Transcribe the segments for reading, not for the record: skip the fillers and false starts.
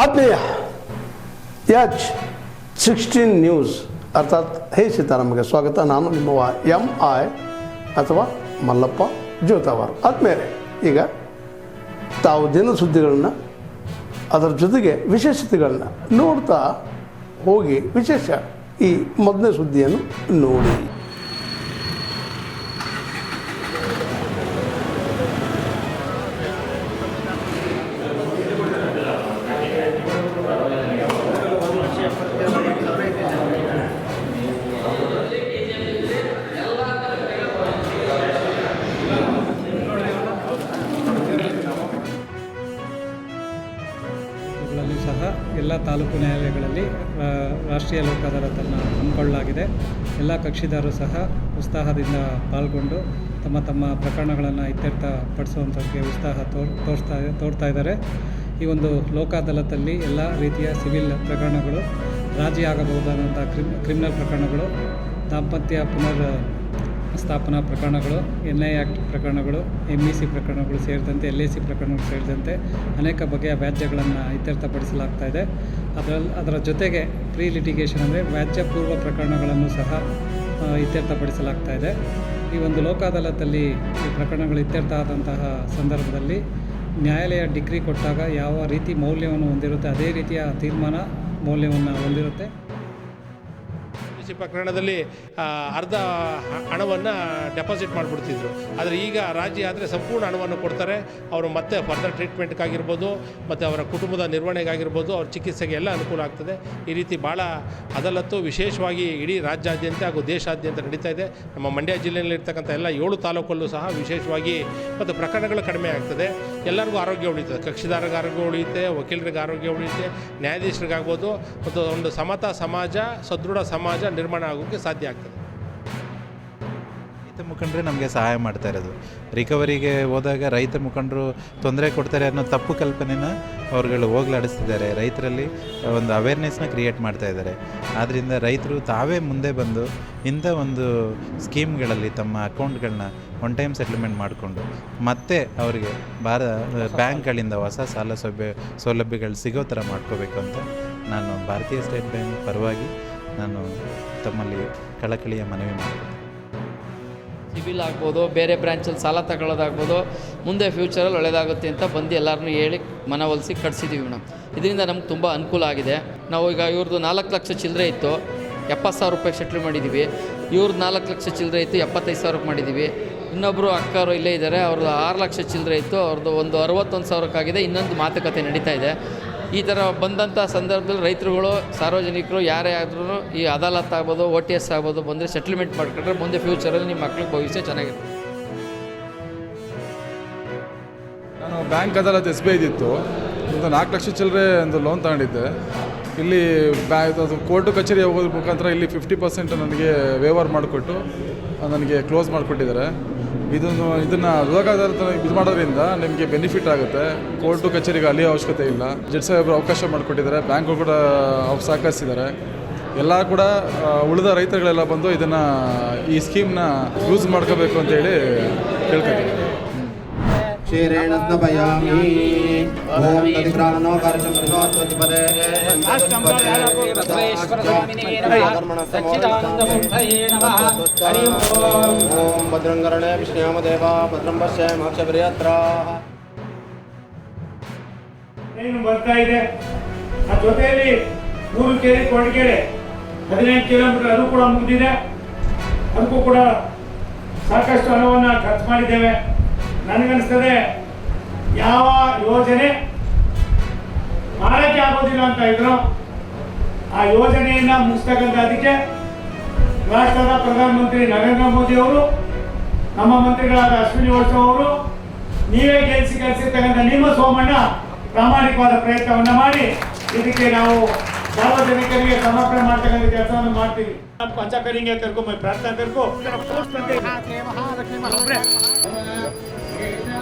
ಆತ್ಮೀಯ H16 news ಅರ್ಥಾತ್ ಹೇ ಸೀತಾರಾಮಗೆ ಸ್ವಾಗತ. ನಾನು ನಿಮ್ಮವ MI ಅಥವಾ ಮಲ್ಲಪ್ಪ ಜೋತಾವರ್. ಆದ್ಮೇಲೆ ಈಗ ತಾವು ದಿನ ಸುದ್ದಿಗಳನ್ನ ಅದರ ಜೊತೆಗೆ ವಿಶೇಷತೆಗಳನ್ನ ನೋಡ್ತಾ ಹೋಗಿ ವಿಶೇಷ ಈ ಮೊದಲನೇ ಸುದ್ದಿಯನ್ನು ನೋಡಿ. ಸಹ ಎಲ್ಲ ತಾಲೂಕು ನ್ಯಾಯಾಲಯಗಳಲ್ಲಿ ರಾಷ್ಟ್ರೀಯ ಲೋಕ ಅದಾಲತನ್ನು ಹಮ್ಮಿಕೊಳ್ಳಲಾಗಿದೆ. ಎಲ್ಲ ಕಕ್ಷಿದಾರರು ಸಹ ಉತ್ಸಾಹದಿಂದ ಪಾಲ್ಗೊಂಡು ತಮ್ಮ ತಮ್ಮ ಪ್ರಕರಣಗಳನ್ನು ಇತ್ಯರ್ಥಪಡಿಸುವಂಥಕ್ಕೆ ಉತ್ಸಾಹ ತೋರ್ತಾ ಇದ್ದಾರೆ. ಈ ಒಂದು ಲೋಕ ಅದಾಲತಲ್ಲಿ ಎಲ್ಲ ರೀತಿಯ ಸಿವಿಲ್ ಪ್ರಕರಣಗಳು, ರಾಜಿ ಆಗಬಹುದಾದಂಥ ಕ್ರಿಮಿನಲ್ ಪ್ರಕರಣಗಳು, ದಾಂಪತ್ಯ ಪುನರ್ ಸ್ಥಾಪನಾ ಪ್ರಕರಣಗಳು, NI ಆ್ಯಕ್ಟ್ ಪ್ರಕರಣಗಳು, MEC ಪ್ರಕರಣಗಳು ಸೇರಿದಂತೆ LAC ಪ್ರಕರಣಗಳು ಸೇರಿದಂತೆ ಅನೇಕ ಬಗೆಯ ವ್ಯಾಜ್ಯಗಳನ್ನು ಇತ್ಯರ್ಥಪಡಿಸಲಾಗ್ತಾ ಇದೆ. ಅದರ ಜೊತೆಗೆ ಪ್ರೀ ಲಿಟಿಗೇಷನ್ ಅಂದರೆ ವ್ಯಾಜ್ಯ ಪೂರ್ವ ಪ್ರಕರಣಗಳನ್ನು ಸಹ ಇತ್ಯರ್ಥಪಡಿಸಲಾಗ್ತಾ ಇದೆ. ಈ ಒಂದು ಲೋಕ ಅದಾಲತಲ್ಲಿ ಈ ಪ್ರಕರಣಗಳು ಇತ್ಯರ್ಥ ಆದಂತಹ ಸಂದರ್ಭದಲ್ಲಿ ನ್ಯಾಯಾಲಯ ಡಿಗ್ರಿ ಕೊಟ್ಟಾಗ ಯಾವ ರೀತಿ ಮೌಲ್ಯವನ್ನು ಹೊಂದಿರುತ್ತೆ ಅದೇ ರೀತಿಯ ತೀರ್ಮಾನ ಮೌಲ್ಯವನ್ನು ಹೊಂದಿರುತ್ತೆ. ಪ್ರಕರಣದಲ್ಲಿ ಅರ್ಧ ಹಣವನ್ನು ಡೆಪಾಸಿಟ್ ಮಾಡಿಬಿಡ್ತಿದ್ರು. ಆದರೆ ಈಗ ರಾಜಿ ಆದರೆ ಸಂಪೂರ್ಣ ಹಣವನ್ನು ಕೊಡ್ತಾರೆ. ಅವರು ಮತ್ತೆ ಫರ್ದರ್ ಟ್ರೀಟ್ಮೆಂಟ್ಗಾಗಿರ್ಬೋದು ಮತ್ತು ಅವರ ಕುಟುಂಬದ ನಿರ್ವಹಣೆಗಾಗಿರ್ಬೋದು, ಅವ್ರ ಚಿಕಿತ್ಸೆಗೆ ಎಲ್ಲ ಅನುಕೂಲ ಆಗ್ತದೆ. ಈ ರೀತಿ ಭಾಳ ಅದಾಲತ್ತು ವಿಶೇಷವಾಗಿ ಇಡೀ ರಾಜ್ಯಾದ್ಯಂತ ಹಾಗೂ ದೇಶಾದ್ಯಂತ ನಡೀತಾ ಇದೆ. ನಮ್ಮ ಮಂಡ್ಯ ಜಿಲ್ಲೆಯಲ್ಲಿರ್ತಕ್ಕಂಥ ಎಲ್ಲ 7 ತಾಲೂಕಲ್ಲೂ ಸಹ ವಿಶೇಷವಾಗಿ ಮತ್ತು ಪ್ರಕರಣಗಳು ಕಡಿಮೆ ಆಗ್ತದೆ. ಎಲ್ಲರಿಗೂ ಆರೋಗ್ಯ ಉಳಿಯುತ್ತದೆ. ಕಕ್ಷಿದಾರರಿಗೆ ಆರೋಗ್ಯ ಉಳಿಯುತ್ತೆ, ವಕೀಲರಿಗೆ ಆರೋಗ್ಯ ಉಳಿಯುತ್ತೆ, ನ್ಯಾಯಾಧೀಶರಿಗಾಗ್ಬೋದು. ಮತ್ತು ಒಂದು ಸಮತಾ ಸಮಾಜ, ಸದೃಢ ಸಮಾಜ ನಿರ್ಮಾಣ ಆಗೋಕ್ಕೆ ಸಾಧ್ಯ ಆಗ್ತದೆ. ರೈತ ಮುಖಂಡರೇ ನಮಗೆ ಸಹಾಯ ಮಾಡ್ತಾ ಇರೋದು. ರಿಕವರಿಗೆ ಹೋದಾಗ ರೈತ ಮುಖಂಡರು ತೊಂದರೆ ಕೊಡ್ತಾರೆ ಅನ್ನೋ ತಪ್ಪು ಕಲ್ಪನೆನ ಅವ್ರುಗಳು ಹೋಗ್ಲಾಡಿಸ್ತಿದ್ದಾರೆ. ರೈತರಲ್ಲಿ ಒಂದು ಅವೇರ್ನೆಸ್ನ ಕ್ರಿಯೇಟ್ ಮಾಡ್ತಾ ಇದ್ದಾರೆ. ಆದ್ದರಿಂದ ರೈತರು ತಾವೇ ಮುಂದೆ ಬಂದು ಇಂಥ ಒಂದು ಸ್ಕೀಮ್ಗಳಲ್ಲಿ ತಮ್ಮ ಅಕೌಂಟ್ಗಳನ್ನ ಒನ್ ಟೈಮ್ ಸೆಟ್ಲ್ಮೆಂಟ್ ಮಾಡಿಕೊಂಡು ಮತ್ತೆ ಅವರಿಗೆ ಬ್ಯಾಂಕ್ಗಳಿಂದ ಹೊಸ ಸಾಲ ಸೌಲಭ್ಯಗಳು ಸಿಗೋ ಥರ ಮಾಡ್ಕೋಬೇಕು ಅಂತ ನಾನು ಭಾರತೀಯ ಸ್ಟೇಟ್ ಬ್ಯಾಂಕ್ ಪರವಾಗಿ ನಾನು ತಮ್ಮಲ್ಲಿ ಕಳಕಳಿಯ ಮನವಿ ಮಾಡ್ತೀನಿ. ಸಿಬಿಲ್ ಆಗ್ಬೋದು, ಬೇರೆ ಬ್ರ್ಯಾಂಚಲ್ಲಿ ಸಾಲ ತಗೊಳ್ಳೋದಾಗ್ಬೋದು, ಮುಂದೆ ಫ್ಯೂಚರಲ್ಲಿ ಒಳ್ಳೆಯದಾಗುತ್ತೆ ಅಂತ ಬಂದು ಎಲ್ಲರನ್ನೂ ಹೇಳಿ ಮನವೊಲಿಸಿ ಕಟ್ಸಿದ್ದೀವಿ ಮೇಡಮ್. ಇದರಿಂದ ನಮ್ಗೆ ತುಂಬ ಅನುಕೂಲ ಆಗಿದೆ. ನಾವು ಈಗ ಇವ್ರದ್ದು 4 ಲಕ್ಷ ಚಿಲ್ಲರೆ ಇತ್ತು, 70,000 ರೂಪಾಯಿ ಸೆಟ್ಲ್ ಮಾಡಿದ್ದೀವಿ. ಇವ್ರದ್ದು 4 ಲಕ್ಷ ಚಿಲ್ಲರೆ ಇತ್ತು, 75,000 ಮಾಡಿದ್ದೀವಿ. ಇನ್ನೊಬ್ಬರು ಅಕ್ಕರು ಇಲ್ಲೇ ಇದ್ದಾರೆ, ಅವ್ರದ್ದು 6 ಲಕ್ಷ ಚಿಲ್ಲರೆ ಇತ್ತು, ಅವ್ರದ್ದು ಒಂದು 61,000 ಇನ್ನೊಂದು ಮಾತುಕತೆ ನಡೀತಾ ಇದೆ. ಈ ಥರ ಬಂದಂಥ ಸಂದರ್ಭದಲ್ಲಿ ರೈತರುಗಳು, ಸಾರ್ವಜನಿಕರು ಯಾರೇ ಆದ್ರೂ ಈ ಅದಾಲತ್ ಆಗ್ಬೋದು, OTS ಆಗ್ಬೋದು ಬಂದರೆ ಸೆಟ್ಲ್ಮೆಂಟ್ ಮಾಡ್ಕೊಂಡ್ರೆ ಮುಂದೆ ಫ್ಯೂಚರಲ್ಲಿ ನಿಮ್ಮ ಮಕ್ಳಿಗೆ ಭವಿಷ್ಯ ಚೆನ್ನಾಗಿರುತ್ತೆ. ನಾನು ಬ್ಯಾಂಕ್ ಅದಾಲತ್ SBI ಇತ್ತು, ಒಂದು 4 ಲಕ್ಷ ಚಿಲ್ಲರೆ ಒಂದು ಲೋನ್ ತಗೊಂಡಿದ್ದೆ. ಇಲ್ಲಿ ಕೋರ್ಟು ಕಚೇರಿ ಹೋಗೋದ್ರ ಮುಖಾಂತರ ಇಲ್ಲಿ 50% ನನಗೆ ವೇವರ್ ಮಾಡಿಕೊಟ್ಟು ನನಗೆ ಕ್ಲೋಸ್ ಮಾಡಿಕೊಟ್ಟಿದ್ದಾರೆ. ಇದನ್ನು ಲೋಕ ಅದಾಲತ್ ಇದು ಮಾಡೋದ್ರಿಂದ ನಿಮಗೆ ಬೆನಿಫಿಟ್ ಆಗುತ್ತೆ. ಕೋರ್ಟು ಕಚೇರಿಗೆ ಅಲ್ಲಿಯೋ ಅವಶ್ಯಕತೆ ಇಲ್ಲ. ಜಡ್ಜ್ ಸಾಹೇಬರು ಅವಕಾಶ ಮಾಡಿಕೊಟ್ಟಿದ್ದಾರೆ, ಬ್ಯಾಂಕು ಕೂಡ ಸಹಕರಿಸಿದ್ದಾರೆ. ಎಲ್ಲ ಕೂಡ ಉಳಿದ ರೈತರುಗಳೆಲ್ಲ ಬಂದು ಇದನ್ನು ಈ ಸ್ಕೀಮ್ನ ಯೂಸ್ ಮಾಡ್ಕೋಬೇಕು ಅಂತೇಳಿ ಕೇಳ್ಕೊತೀನಿ. ಕ್ಷೀರೇಣ ಸ್ನಪಯಾಮಿ ಓಂ ತದಿಕ್ರಾಮನೋ ಕಾರ್ಯಚಂದ್ರಪದೇ ಓಂ ಭದ್ರಂಗರಣೆ ವಿಷ್ಣುಯಾಮದೇವ ಭದ್ರಂ ಪಶ್ಯಾಮಾಕ್ಷಪ್ರಿಯತ್ರಾಃ. ಏನು ಬರ್ತಾ ಇದೆ, ಆ ಜೊತೆಯಲ್ಲಿ 3 ಕೆರೆ ಕೊಡಗೆರೆ 18 ಕಿಲೋಮೀಟರ್ ಅದು ಕೂಡ ಮುಗಿದಿದೆ. ಅದಕ್ಕೂ ಕೂಡ ಸಾಕಷ್ಟು ಹಣವನ್ನು ಖರ್ಚು ಮಾಡಿದ್ದೇವೆ. ನನಗನ್ನಿಸ್ತದೆ ಯಾವ ಯೋಜನೆ ಮಾಡಕ್ಕೆ ಆಗೋದಿಲ್ಲ ಅಂತ ಇದ್ರು ಆ ಯೋಜನೆಯನ್ನ ಮುಗಿಸ್ತಕ್ಕಂಥ ಅದಕ್ಕೆ ರಾಷ್ಟ್ರದ ಪ್ರಧಾನಮಂತ್ರಿ ನರೇಂದ್ರ ಮೋದಿ ಅವರು, ನಮ್ಮ ಮಂತ್ರಿಗಳಾದ ಅಶ್ವಿನಿ ವೈಷ್ಣವ್ ಅವರು, ನೀವೇ ಕಲಿಸಿರ್ತಕ್ಕಂಥ ನಿಮ್ಮ ಸೋಮಣ್ಣ ಪ್ರಾಮಾಣಿಕವಾದ ಪ್ರಯತ್ನವನ್ನು ಮಾಡಿ ಇದಕ್ಕೆ ನಾವು ಸಾರ್ವಜನಿಕರಿಗೆ ಸಮರ್ಪಣೆ ಮಾಡ್ತಕ್ಕಂಥ ಕೆಲಸವನ್ನು ಮಾಡ್ತೀವಿ. अच्छा करेंगे तेरे को मैं प्रार्थना तेरे को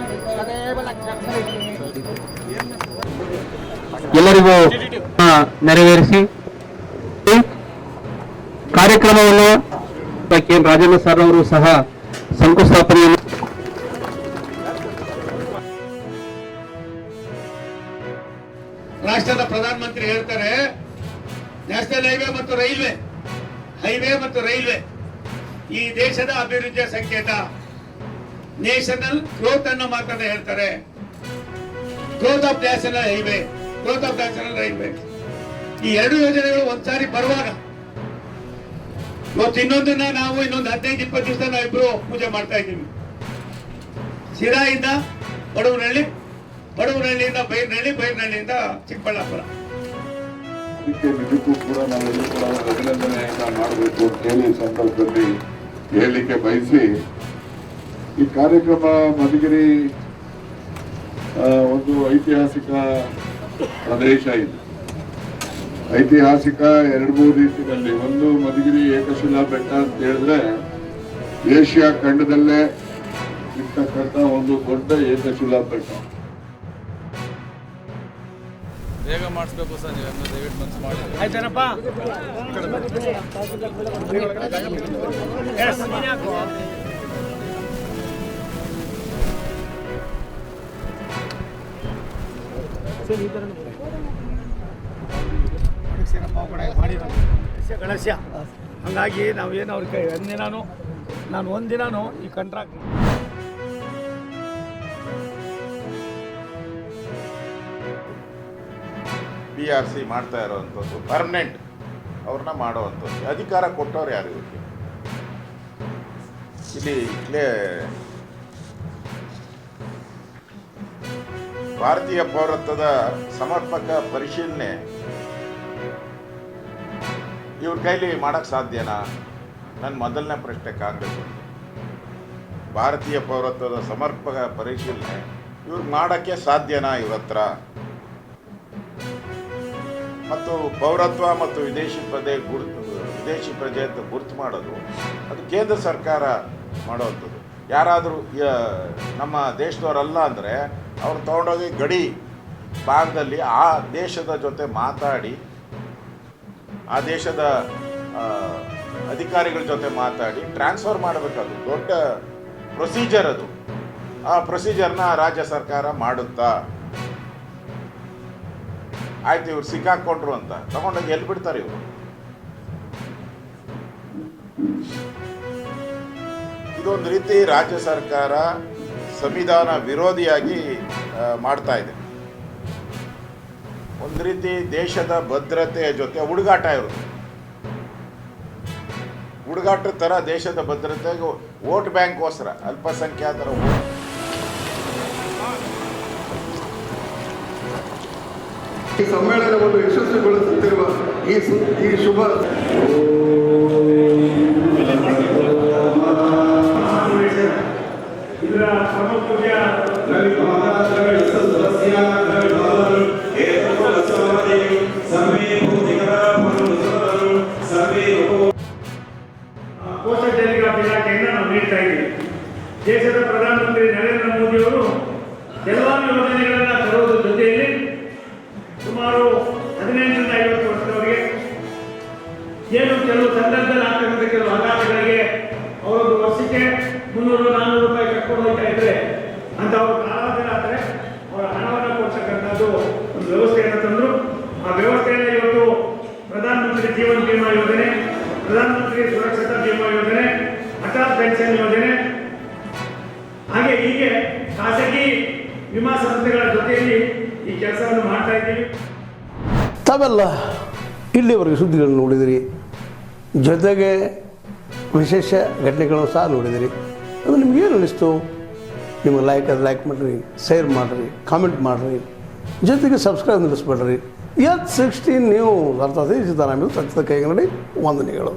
ಎಲ್ಲರಿಗೂ ನೆರವೇರಿಸಿ ಕಾರ್ಯಕ್ರಮವನ್ನು ಕೆ ರಾಜಣ್ಣ ಸರ್ ಅವರು ಸಹ ಶಂಕುಸ್ಥಾಪನೆಯನ್ನು ರಾಷ್ಟ್ರದ ಪ್ರಧಾನಮಂತ್ರಿ ಹೇಳ್ತಾರೆ, ನ್ಯಾಷನಲ್ ಹೈವೇ ಮತ್ತು ರೈಲ್ವೆ ಈ ದೇಶದ ಅಭಿವೃದ್ಧಿಯ ಸಂಕೇತ. ನ್ಯಾಷನಲ್ ಗ್ರೋತ್ ಅನ್ನೋ ಮಾತನ್ನ ಹೇಳ್ತಾರೆ. Growth of national highway, growth of national railway. ಈ ಎರಡು ಯೋಜನೆಗಳು ಒಂದ್ಸಾರಿ ಬರುವಾಗ ಇವತ್ತು ಇನ್ನೊಂದನ್ನ ನಾವು ಇನ್ನೊಂದು 15-20 ದಿವಸ ನಾವಿಬ್ರು ಪೂಜೆ ಮಾಡ್ತಾ ಇದ್ದೀವಿ. ಸಿರಾಯಿಂದ ಬಡವನಹಳ್ಳಿಯಿಂದ ಬೈರನಹಳ್ಳಿಯಿಂದ ಚಿಕ್ಕಬಳ್ಳಾಪುರ. ಅದಕ್ಕೆ ನಿಜಕ್ಕೂ ಕೂಡ ನಾವೆಲ್ಲೂ ಕೂಡ ಅಭಿನಂದನೆಯನ್ನ ಮಾಡಬೇಕು ಅಂತ ಹೇಳಿ ಸಂದರ್ಭದಲ್ಲಿ ಹೇಳಲಿಕ್ಕೆ ಬಯಸಿ, ಈ ಕಾರ್ಯಕ್ರಮ ಮಧುಗಿರಿ ಒಂದು ಐತಿಹಾಸಿಕ ಪ್ರದೇಶ ಇದೆ. ಐತಿಹಾಸಿಕ 2-3 ರೀತಿಯಲ್ಲಿ. ಒಂದು, ಮಧುಗಿರಿ ಏಕಶಿಲಾ ಬೆಟ್ಟ ಅಂತ ಹೇಳಿದ್ರೆ ಏಷ್ಯಾ ಖಂಡದಲ್ಲೇ ಇರ್ತಕ್ಕಂಥ ಒಂದು ದೊಡ್ಡ ಏಕಶಿಲಾ ಬೆಟ್ಟ. ಬೇಗ ಮಾಡಿಸ್ಬೇಕು ಸರ್, ನೀವು ದಯವಿಟ್ಟು ಮನಸ್ಸು ಮಾಡಿ. ಆಯ್ತೇನಪ್ಪ? ಗಣೇಶ, ಹಂಗಾಗಿ ನಾವೇನು ಅವ್ರ ಕೈ ನಾನು ಒಂದಿನಾನು ಈ ಕಾಂಟ್ರಾಕ್ಟ್ PRC ಮಾಡ್ತಾ ಇರೋವಂಥದ್ದು ಪರ್ಮನೆಂಟ್ ಅವ್ರನ್ನ ಮಾಡೋವಂಥದ್ದು ಅಧಿಕಾರ ಕೊಟ್ಟವ್ರು ಯಾರು ಇವರಿಗೆ? ಇಲ್ಲೇ ಭಾರತೀಯ ಪೌರತ್ವದ ಸಮರ್ಪಕ ಪರಿಶೀಲನೆ ಇವ್ರ ಕೈಲಿ ಮಾಡಕ್ ಸಾಧ್ಯನಾ? ನನ್ನ ಮೊದಲನೇ ಪ್ರಶ್ನೆ ಕಾಂಗ್ರೆಸ್. ಭಾರತೀಯ ಪೌರತ್ವದ ಸಮರ್ಪಕ ಪರಿಶೀಲನೆ ಇವ್ರಿಗೆ ಮಾಡೋಕ್ಕೆ ಸಾಧ್ಯನಾ ಇವ್ರ ಹತ್ರ? ಮತ್ತು ಪೌರತ್ವ ಮತ್ತು ವಿದೇಶಿ ಪ್ರಜೆ ಅಂತ ಗುರುತು ಮಾಡೋದು ಅದು ಕೇಂದ್ರ ಸರ್ಕಾರ ಮಾಡೋವಂಥದ್ದು. ಯಾರಾದರೂ ನಮ್ಮ ದೇಶದವರಲ್ಲ ಅಂದರೆ ಅವ್ರು ತೊಗೊಂಡೋಗಿ ಗಡಿ ಭಾಗದಲ್ಲಿ ಆ ದೇಶದ ಜೊತೆ ಮಾತಾಡಿ, ಆ ದೇಶದ ಅಧಿಕಾರಿಗಳ ಜೊತೆ ಮಾತಾಡಿ ಟ್ರಾನ್ಸ್ಫರ್ ಮಾಡಬೇಕದು. ದೊಡ್ಡ ಪ್ರೊಸೀಜರ್ ಅದು. ಆ ಪ್ರೊಸೀಜರ್ನ ರಾಜ್ಯ ಸರ್ಕಾರ ಮಾಡುತ್ತಾ? ಆಯ್ತು, ಇವ್ರು ಸಿಕ್ಕಾಕೊಂಡ್ರು ಅಂತ ತಗೊಂಡೋಗಿ ಎಲ್ಲಿ ಬಿಡ್ತಾರೆ ಇವರು? ಇದೊಂದು ರೀತಿ ರಾಜ್ಯ ಸರ್ಕಾರ ಸಂವಿಧಾನ ವಿರೋಧಿಯಾಗಿ ಮಾಡ್ತಾ ಇದೆ. ಒಂದು ರೀತಿ ದೇಶದ ಭದ್ರತೆಯ ಜೊತೆ ಹುಡುಗಾಟ ಇರೋದು. ಹುಡುಗಾಟದ ಥರ ದೇಶದ ಭದ್ರತೆಗೆ ವೋಟ್ ಬ್ಯಾಂಕ್ಗೋಸ್ಕರ ಅಲ್ಪಸಂಖ್ಯಾತರ ಈ ಸಮ್ಮೇಳನವನ್ನು ಯಶಸ್ವಿಗೊಳಿಸುತ್ತಿರುವ ಈ ಶುಭ ಇದರ ಪ್ರಮುಖ ಪೋಷಕ ಇಲಾಖೆಯಿಂದ ನಾವು ನೀಡ್ತಾ ಇದ್ದೀವಿ. ದೇಶದ ಪ್ರಧಾನಮಂತ್ರಿ ನರೇಂದ್ರ ಮೋದಿ ಅವರು ಕೆಲವಾರು ಯೋಜನೆಗಳನ್ನು ತರುವುದರ ಜೊತೆಯಲ್ಲಿ ಸುಮಾರು 15ರಿಂದ 50 ವರ್ಷದವರಿಗೆ ಏನು ಕೆಲವು ಸಂದರ್ಭದಲ್ಲಿ ಆಗ್ತಕ್ಕಂಥ ಕೆಲವು ಆಘಾತಗಳಿಗೆ ಅವರೊಂದು ವರ್ಷಕ್ಕೆ 300-400 ರೂಪಾಯಿ ಕಟ್ಕೊಂಡು ಹೋಗ್ತಾ ಇದ್ರೆ ಅಂತ ಅವರು ಕಾಲಾವಧಿ ಆದರೆ ಅವರ ಹಣವನ್ನು ಕೊಡ್ತಕ್ಕಂಥದ್ದು ಒಂದು ವ್ಯವಸ್ಥೆಯನ್ನು ತಂದರು. ಆ ವ್ಯವಸ್ಥೆಯನ್ನು ಇವತ್ತು ಪ್ರಧಾನಮಂತ್ರಿ ಜೀವನ್ ಬಿಮಾ ಯೋಜನೆ, ಪ್ರಧಾನಮಂತ್ರಿ ಸುರಕ್ಷತಾ ಬಿಮಾ ಯೋಜನೆ, ಅಟಲ್ ಪೆನ್ಷನ್ ಯೋಜನೆ, ಹೀಗೆ ಖಾಸಗಿ ವಿಮಾ ಸಂಸ್ಥೆಗಳ ಜೊತೆಯಲ್ಲಿ ಈ ಕೆಲಸವನ್ನು ಮಾಡ್ತಾ ಇದ್ದೀವಿ. ತಾವೆಲ್ಲ ಇಲ್ಲಿವರೆಗೆ ಸುದ್ದಿಗಳನ್ನು ನೋಡಿದಿರಿ, ಜೊತೆಗೆ ವಿಶೇಷ ಘಟನೆಗಳನ್ನು ಸಹ ನೋಡಿದಿರಿ. ಅದು ನಿಮಗೇನು ಅನ್ನಿಸ್ತು? ನಿಮಗೆ ಲೈಕ್ ಮಾಡಿರಿ, ಶೇರ್ ಮಾಡಿರಿ, ಕಾಮೆಂಟ್ ಮಾಡಿರಿ, ಜೊತೆಗೆ ಸಬ್ಸ್ಕ್ರೈಬ್ ನಿಲ್ಲಿಸ್ಬೇಡ್ರಿ. H16 ನ್ಯೂಸ್ ಅರ್ಥಾತ್ ಸಿದ್ದರಾಮಯ್ಯ ಸತ್ಯದ ಕೈಗನ್ನಡಿ ವಂದನೆಗಳು.